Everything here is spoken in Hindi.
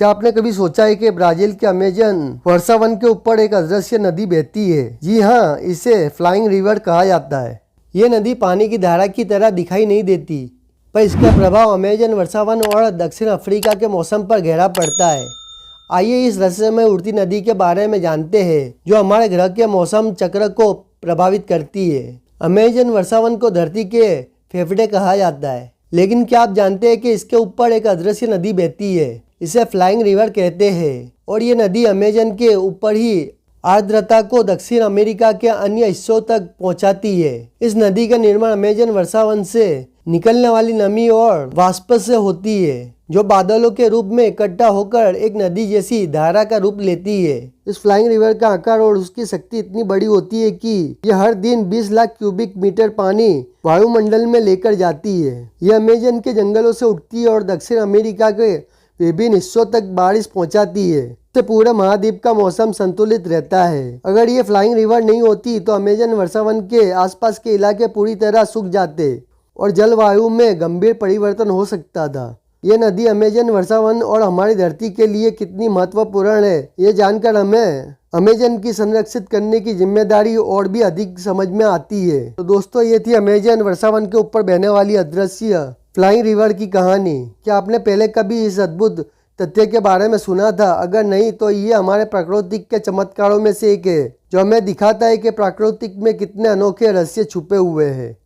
क्या आपने कभी सोचा है कि ब्राजील के अमेजन वर्षावन के ऊपर एक अदृश्य नदी बहती है? जी हाँ, इसे फ्लाइंग रिवर कहा जाता है। ये नदी पानी की धारा की तरह दिखाई नहीं देती, पर इसका प्रभाव अमेजन वर्षावन और दक्षिण अफ्रीका के मौसम पर गहरा पड़ता है। आइए इस रहस्यमय उड़ती नदी के बारे में जानते हैं, जो हमारे ग्रह के मौसम चक्र को प्रभावित करती है। अमेजन वर्षावन को धरती के फेफड़े कहा जाता है, लेकिन क्या आप जानते हैं कि इसके ऊपर एक अदृश्य नदी बहती है? इसे फ्लाइंग रिवर कहते हैं, और ये नदी अमेजन के ऊपर ही आर्द्रता को दक्षिण अमेरिका के अन्य हिस्सों तक पहुंचाती है। इस नदी का निर्माण अमेजन वर्षावन से निकलने वाली नमी और वाष्प से होती है, जो बादलों के रूप में इकट्ठा होकर एक नदी जैसी धारा का रूप लेती है। इस फ्लाइंग रिवर का आकार और उसकी शक्ति इतनी बड़ी होती है कि यह हर दिन 20 लाख क्यूबिक मीटर पानी वायुमंडल में लेकर जाती है। यह अमेजन के जंगलों से उठती है और दक्षिण अमेरिका के विभिन्न हिस्सों तक बारिश पहुंचाती है। इससे पूरे महाद्वीप का मौसम संतुलित रहता है। अगर ये फ्लाइंग रिवर नहीं होती तो अमेजन वर्षावन के आसपास के इलाके पूरी तरह सूख जाते और जलवायु में गंभीर परिवर्तन हो सकता था। ये नदी अमेजन वर्षावन और हमारी धरती के लिए कितनी महत्वपूर्ण है, ये जानकर हमें अमेजन की संरक्षित करने की जिम्मेदारी और भी अधिक समझ में आती है। तो दोस्तों, ये थी अमेजन वर्षावन के ऊपर बहने वाली अदृश्य फ्लाइंग रिवर की कहानी। क्या आपने पहले कभी इस अद्भुत तथ्य के बारे में सुना था? अगर नहीं तो ये हमारे प्राकृतिक के चमत्कारों में से एक है, जो हमें दिखाता है कि प्राकृतिक में कितने अनोखे रहस्य छुपे हुए हैं।